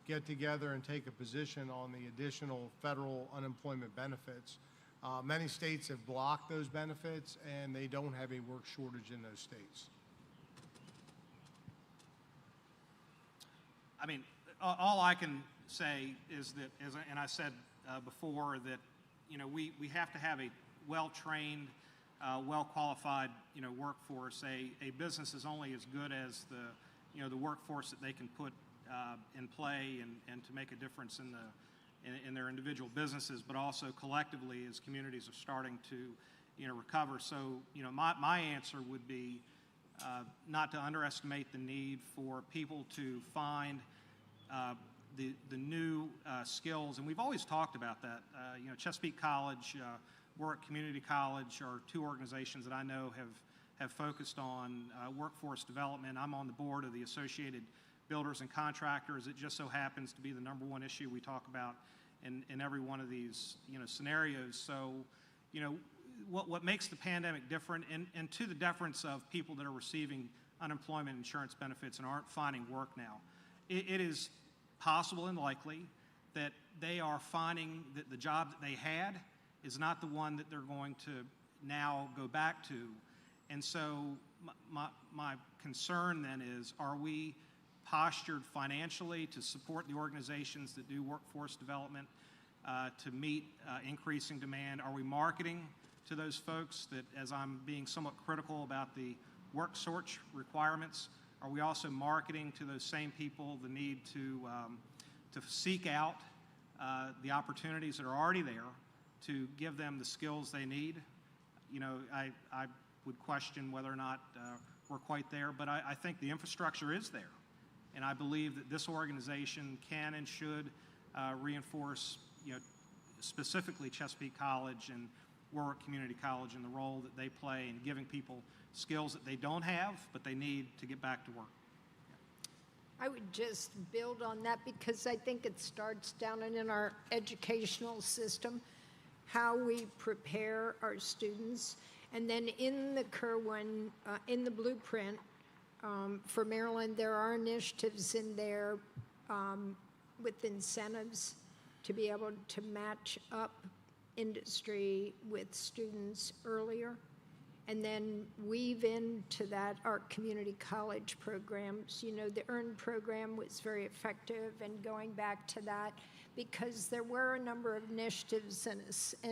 get together and take a position on the additional federal unemployment benefits. Many states have blocked those benefits, and they don't have a work shortage in those states. I mean, all I can say is that, and I said before, that we have to have a well-trained, well-qualified workforce. A business is only as good as the workforce that they can put in play and to make a difference in their individual businesses, but also collectively as communities are starting to recover. So my answer would be not to underestimate the need for people to find the new skills, and we've always talked about that. Chesapeake College, Warwick Community College are two organizations that I know have focused on workforce development. I'm on the board of the Associated Builders and Contractors. It just so happens to be the #1 issue we talk about in every one of these scenarios. So what makes the pandemic different, and to the deference of people that are receiving unemployment insurance benefits and aren't finding work now, it is possible and likely that they are finding that the job that they had is not the one that they're going to now go back to. And so my concern then is, are we postured financially to support the organizations that do workforce development to meet increasing demand? Are we marketing to those folks that, as I'm being somewhat critical about the work search requirements, are we also marketing to those same people the need to seek out the opportunities that are already there to give them the skills they need? I would question whether or not we're quite there, but I think the infrastructure is there. And I believe that this organization can and should reinforce, specifically Chesapeake College and Warwick Community College and the role that they play in giving people skills that they don't have, but they need to get back to work. I would just build on that because I think it starts down in our educational system, how we prepare our students. And then in the Kerwin, in the blueprint for Maryland, there are initiatives in there with incentives to be able to match up industry with students earlier, and then weave into that our community college programs. The EARN program was very effective, and going back to that, because there were a number of initiatives and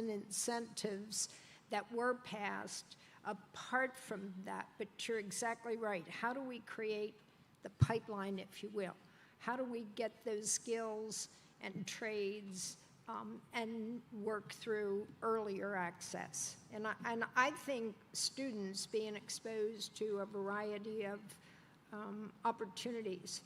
incentives that were passed apart from that. But you're exactly right. How do we create the pipeline, if you will? How do we get those skills and trades and work through earlier access. And I think students being exposed to a variety of opportunities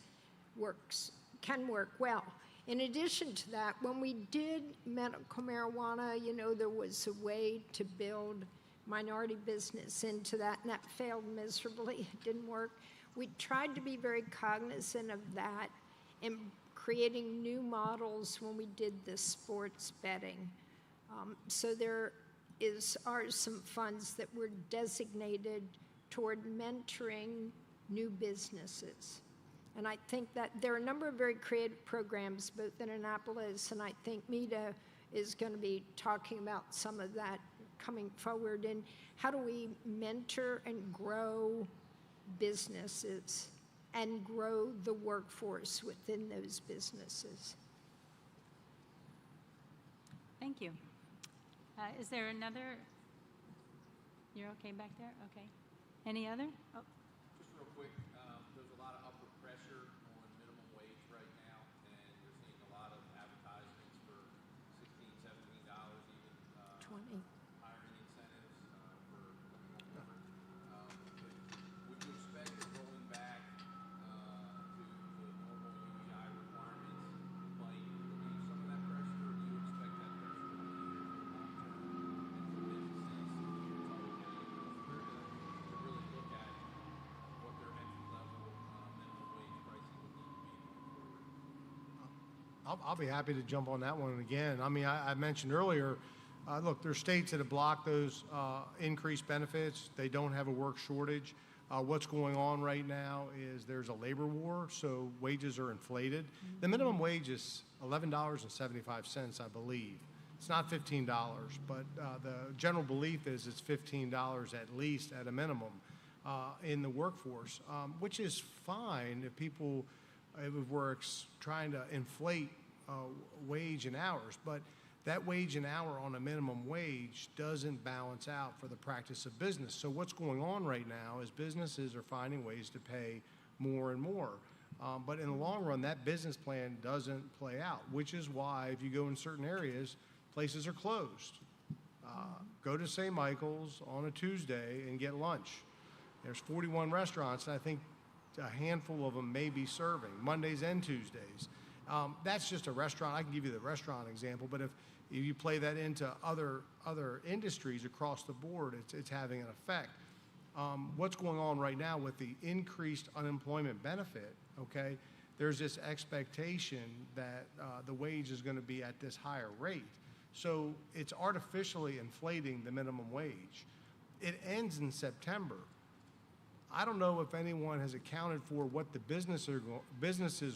can work well. In addition to that, when we did medical marijuana, there was a way to build minority business into that, and that failed miserably. It didn't work. We tried to be very cognizant of that in creating new models when we did the sports betting. So there are some funds that were designated toward mentoring new businesses. And I think that there are a number of very creative programs both in Annapolis, and I think Mita is going to be talking about some of that coming forward. And how do we mentor and grow businesses and grow the workforce within those businesses? Thank you. Is there another? You're okay back there? Okay. Any other? Oh. Just real quick, there's a lot of upward pressure on minimum wage right now, and we're seeing a lot of advertisements for $16, $17 even. 20. Hiring incentives for whatever. Would you expect that rolling back to the normal UEI requirements might relieve some of that pressure, or do you expect that pressure to be here for long term and for businesses to really look at what their entry level minimum wage pricing would need to be going forward? I'll be happy to jump on that one again. I mean, I mentioned earlier, look, there's states that have blocked those increased benefits. They don't have a work shortage. What's going on right now is there's a labor war, so wages are inflated. The minimum wage is $11.75, I believe. It's not $15, but the general belief is it's $15 at least at a minimum in the workforce, which is fine if people, if we're trying to inflate wage and hours, but that wage and hour on a minimum wage doesn't balance out for the practice of business. So what's going on right now is businesses are finding ways to pay more and more. But in the long run, that business plan doesn't play out, which is why if you go in certain areas, places are closed. Go to St. Michael's on a Tuesday and get lunch. There's 41 restaurants, and I think a handful of them may be serving Mondays and Tuesdays. That's just a restaurant. I can give you the restaurant example, but if you play that into other industries across the board, it's having an effect. What's going on right now with the increased unemployment benefit, okay, there's this expectation that the wage is going to be at this higher rate. So it's artificially inflating the minimum wage. It ends in September. I don't know if anyone has accounted for what the businesses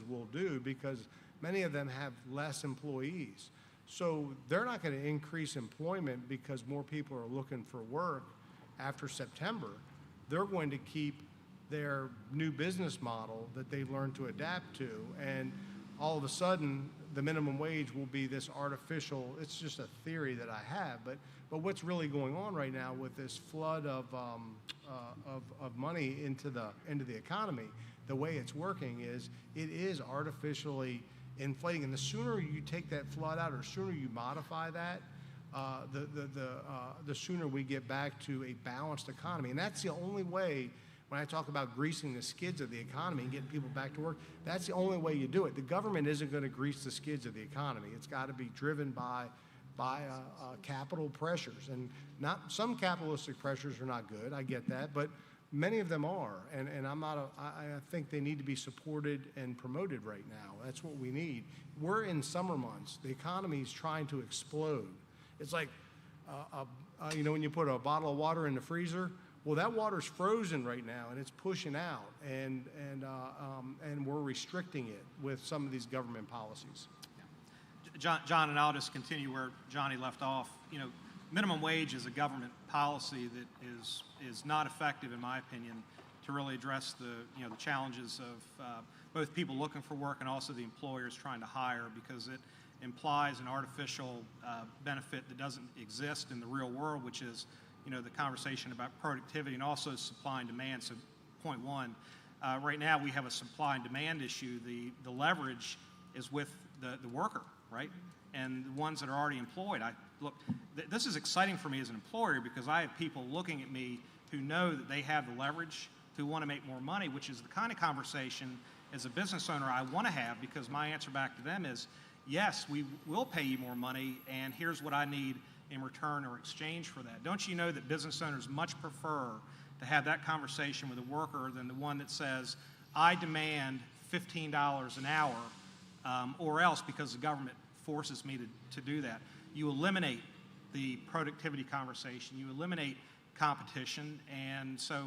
will do, because many of them have less employees. So they're not going to increase employment because more people are looking for work after September. They're going to keep their new business model that they've learned to adapt to, and all of a sudden the minimum wage will be this artificial, it's just a theory that I have, but what's really going on right now with this flood of money into the economy, the way it's working is it is artificially inflating, and the sooner you take that flood out, or sooner you modify that, the sooner we get back to a balanced economy. And that's the only way, when I talk about greasing the skids of the economy and getting people back to work, that's the only way you do it. The government isn't going to grease the skids of the economy. It's got to be driven by capital pressures, and some capitalistic pressures are not good. I get that, but many of them are, and I think they need to be supported and promoted right now. That's what we need. We're in summer months. The economy is trying to explode. It's like, when you put a bottle of water in the freezer. Well, that water's frozen right now, and it's pushing out, and we're restricting it with some of these government policies. John, and I'll just continue where Johnny left off. Minimum wage is a government policy that is not effective, in my opinion, to really address the challenges of both people looking for work and also the employers trying to hire, because it implies an artificial benefit that doesn't exist in the real world, which is the conversation about productivity and also supply and demand. So, point one, right now we have a supply and demand issue. The leverage is with the worker, right? and the ones that are already employed. This is exciting for me as an employer because I have people looking at me who know that they have the leverage, who want to make more money, which is the kind of conversation as a business owner I want to have, because my answer back to them is, yes, we will pay you more money, and here's what I need in return or exchange for that. Don't you know that business owners much prefer to have that conversation with a worker than the one that says, I demand $15 an hour or else, because the government forces me to do that. You eliminate the productivity conversation. You eliminate competition. And so,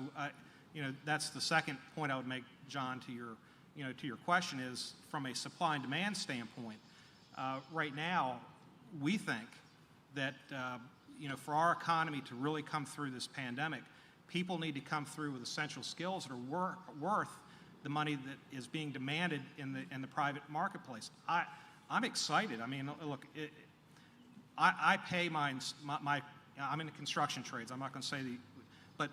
that's the second point I would make, John, to your question is from a supply and demand standpoint. Right now, we think that, for our economy to really come through this pandemic, people need to come through with essential skills that are worth the money that is being demanded in the private marketplace. I'm excited. I mean, look, I pay I'm in the construction trades. I'm not going to say but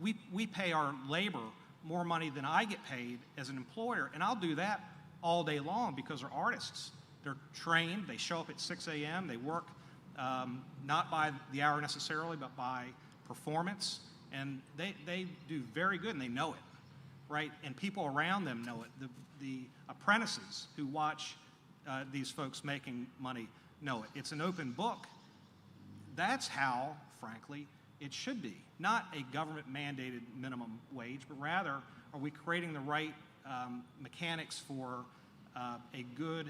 we pay our labor more money than I get paid as an employer, and I'll do that all day long because they're artists. They're trained. They show up at 6 a.m. They work not by the hour necessarily, but by performance, and they do very good, and they know it, right? And people around them know it. The apprentices who watch these folks making money know it. It's an open book. That's how, frankly, it should be. Not a government-mandated minimum wage, but rather, are we creating the right mechanics for a good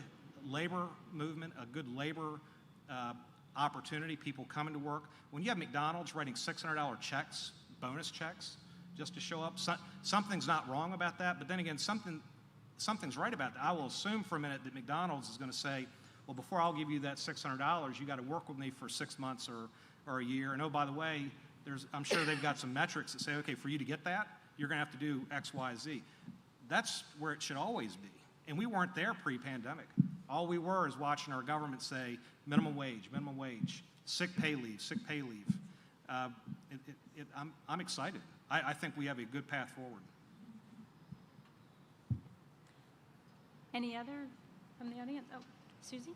labor movement, a good labor opportunity, people coming to work? When you have McDonald's writing $600 checks, bonus checks, just to show up, something's not wrong about that, but then again, something's right about that. I will assume for a minute that McDonald's is going to say, well, before I'll give you that $600, you got to work with me for 6 months or a year. And oh, by the way, I'm sure they've got some metrics that say, okay, for you to get that, you're going to have to do X, Y, Z. That's where it should always be. And we weren't there pre-pandemic. All we were is watching our government say minimum wage, sick pay leave. I'm excited. I think we have a good path forward. Any other from the audience? Oh, Susie?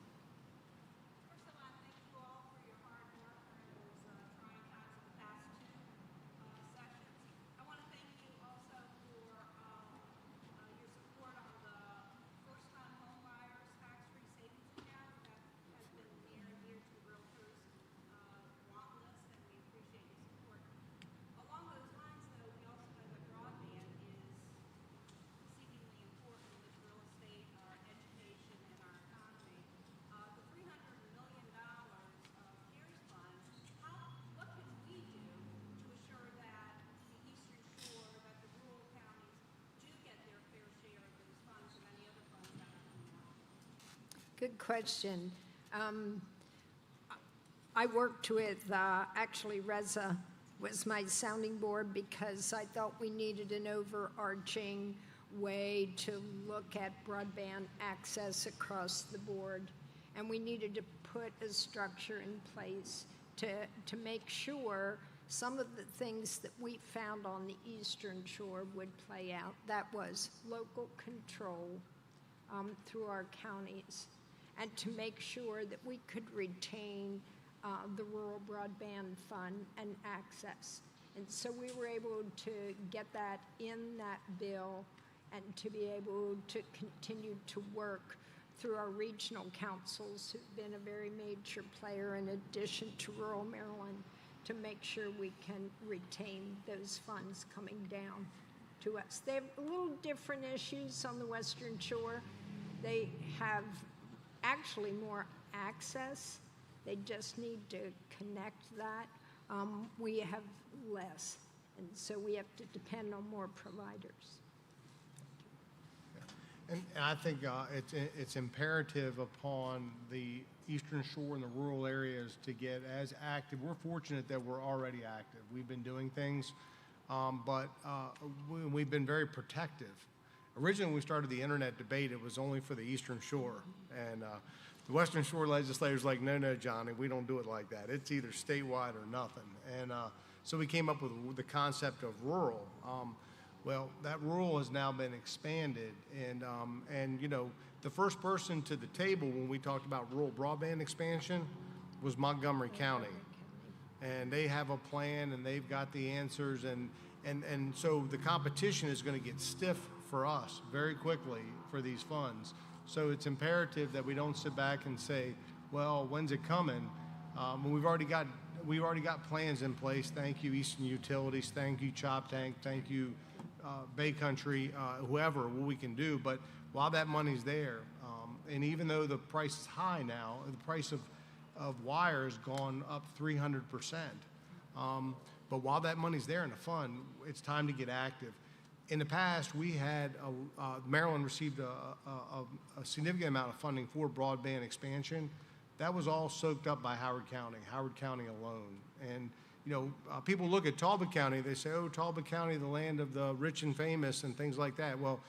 First of all, thank you all for your hard work during those trying times of the past two sessions. I want to thank you also for your support on the first-time home buyers tax-free savings account. That has been near and dear to the realtors' want list, and we appreciate your support. Along those lines, though, we also know that broadband is exceedingly important with real estate, our education, and our economy. The $300 million CARES funds, what can we do to assure that the Eastern Shore, that the rural counties do get their fair share of those funds and any other funds that are coming out? Good question. I worked with, actually Reza was my sounding board because I thought we needed an overarching way to look at broadband access across the board. And we needed to put a structure in place to make sure some of the things that we found on the Eastern Shore would play out. That was local control through our counties, and to make sure that we could retain the Rural Broadband Fund and access. And so we were able to get that in that bill and to be able to continue to work through our regional councils, who've been a very major player in addition to rural Maryland, to make sure we can retain those funds coming down to us. They have a little different issues on the Western Shore. They have actually more access. They just need to connect that. We have less, and so we have to depend on more providers. And I think it's imperative upon the Eastern Shore and the rural areas to get as active. We're fortunate that we're already active. We've been doing things, but we've been very protective. Originally, when we started the internet debate, it was only for the Eastern Shore. And the Western Shore legislators were like, no, Johnny, we don't do it like that. It's either statewide or nothing. And so we came up with the concept of rural. Well, that rule has now been expanded, and you know, the first person to the table when we talked about rural broadband expansion was Montgomery County. And they have a plan, and they've got the answers, and so the competition is going to get stiff for us very quickly for these funds. So it's imperative that we don't sit back and say, well, when's it coming? We've already got plans in place. Thank you, Eastern Utilities. Thank you, Chop Tank. Thank you, Bay Country, whoever, what we can do. But while that money's there, and even though the price is high now, the price of wire has gone up 300%. But while that money's there in the fund, it's time to get active. In the past, we had, Maryland received a significant amount of funding for broadband expansion. That was all soaked up by Howard County alone. And, you know, people look at Talbot County, they say, oh, Talbot County, the land of the rich and famous and things like that. Well,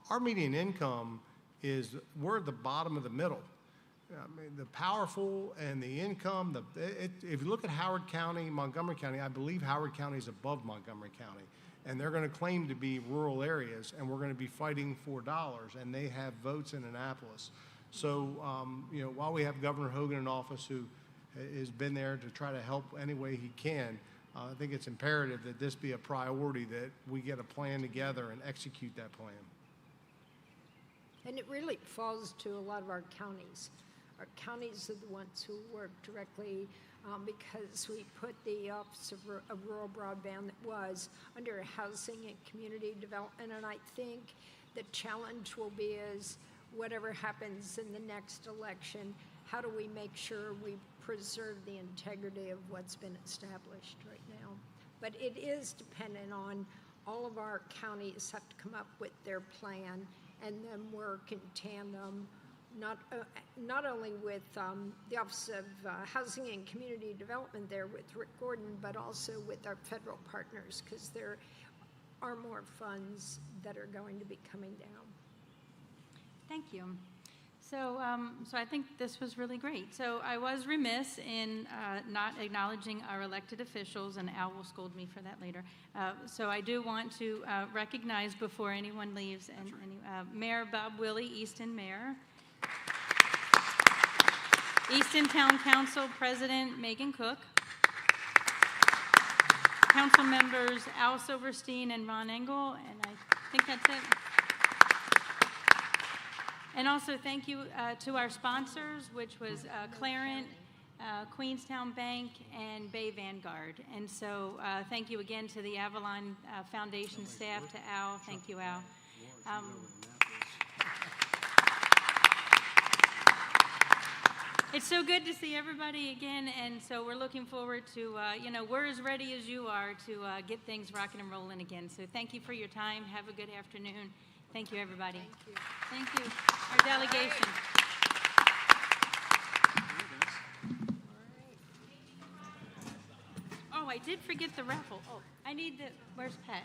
our median income is, we're at the bottom of the middle. I mean, the powerful and the income, if you look at Howard County, Montgomery County, I believe Howard County is above Montgomery County. And they're going to claim to be rural areas, and we're going to be fighting for dollars, and they have votes in Annapolis. So, you know, while we have Governor Hogan in office, who has been there to try to help any way he can, I think it's imperative that this be a priority, that we get a plan together and execute that plan. And it really falls to a lot of our counties. Our counties are the ones who work directly because we put the Office of Rural Broadband that was under Housing and Community Development. And I think the challenge will be is whatever happens in the next election, how do we make sure we preserve the integrity of what's been established right now? But it is dependent on all of our counties have to come up with their plan and then work in tandem, not only with the Office of Housing and Community Development there with Rick Gordon, but also with our federal partners, because there are more funds that are going to be coming down. Thank you. So, so I think this was really great. So I was remiss in not acknowledging our elected officials, and Al will scold me for that later. So I do want to recognize before anyone leaves, and Mayor Bob Willey, Easton Mayor. Easton Town Council President Megan Cook. Council members Al Silverstein and Ron Engel, and I think that's it. And also thank you to our sponsors, which was Clarent, Queenstown Bank, and Bay Vanguard. And so thank you again to the Avalon Foundation staff, to Al. Thank you, Al. It's so good to see everybody again, and so we're looking forward to, you know, we're as ready as you are to get things rocking and rolling again. So thank you for your time. Have a good afternoon. Thank you, everybody. Thank you. Thank you. Our delegation. Oh, I did forget the raffle. Oh, I need the, where's Pat?